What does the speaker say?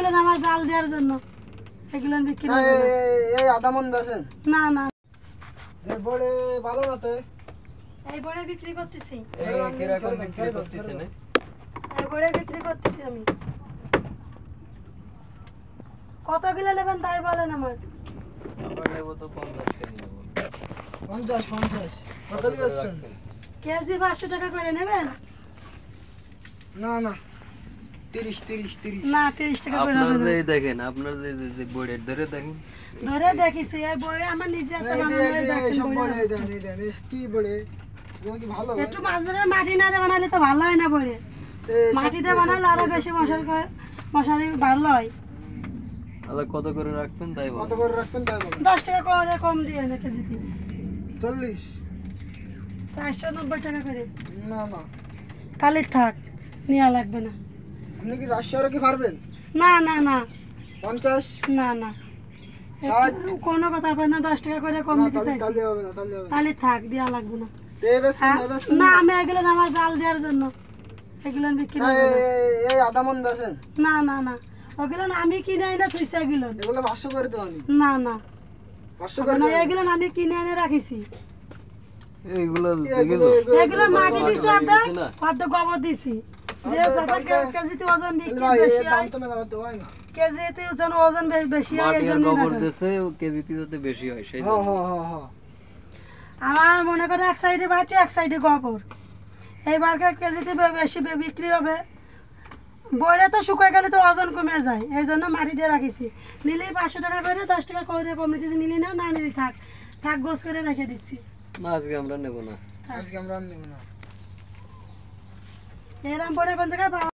এগুলো আমার জাল দেওয়ার জন্য, এগুলো বিক্রি হবে না। এই আধা মন বেচেন? না না, এই বড়ে ভালো না তো, এই বড়ে বিক্রি করতেছি, এই কিরকম বিক্রি করতেছেন? এই বড়ে বিক্রি করতেছি আমি। কত কিলো নেবেন তাই বলেন আমার। আমরা নেব তো 50 কেজি নেব। 50 কত বেচবেন? কেজি 500 টাকা করে নেবেন? না না 30 না 30 টাকা করে আপনার হবে না। এই দেখেন, আপনার যে বড়ের ধরে দেখেন, ধরে দেখিছি এই বড়ে আমার নিজে এত বানানো দেখেন সব বড়ে বড়ে অবস্থা। দেন কি বড়ে, এগুলো কি ভালো? একটু মাঝে মাটি না দিয়ে বানালে তো ভালো হয় না বড়ে, মাটিতে বানালে আরো বেশি মশারি ভালো হয়। তাহলে কত করে রাখবেন তাই কত বলেন। করে রাখবেন তাই বলেন? 10 টাকা করে কম দিয়ে না কেজিতে। 40? 490 টাকা করে। না না, তাহলে থাক, নেওয়া লাগবে না। আপনি কি 400 কি পারবেন? না না না 50? না না, 60? কোনো কথা হবে না, 10 টাকা করে কম না দিতে চাইছি। তাহলে হবে না, তাহলে হবে না। তাহলে থাক, দেওয়া লাগবে না। এই বেচবেন না, বেচবেন না না? আমি এগুলো আমার জাল দেওয়ার জন্য, এগুলো বিক্রি হবে না। এই আধা মন বেচেন? না না না, ওগুলো আমি কিনে এনে থুইছি এগুলো। এগুলো 500 করে দেবো আমি। না না, 500 করে না দেবো। এগুলো আমি কিনে এনে রাখিছি। এইগুলো এগুলো মাটি দিছি, অর্ধেক দিছি না? অর্ধেক গোবর দিছি। যে যাতে কেজিতে ওজন বিক্রি ভাই বেশি এই দাম হয়, তো মেলা তো হয় না। কেজিতে ওজন বেশি হয়, এই মাটির জন্য গোবর দিছে কেজিতে যাতে বেশি হয় সেই জন্য। হ্যাঁ আমার মনে করে এক সাইডে মাটি এক সাইডে গোবর, এইবার কেজিতে বেশি বিক্রি হবে। বইরে তো শুকিয়ে গেলে তো ওজন কমে যায়, এই জন্য মাটি দিয়ে রাখিছি। নিলেই 500 টাকা করে, 10 টাকা করে কমে দিচ্ছি। নিলি না, না নিলি থাক, থাক গোছ করে রেখে দিচ্ছি। না আজকে আমরা নেব না। আজকে আমরা আর নেব না। এরম পরে কোন জায়গায় পাওয়া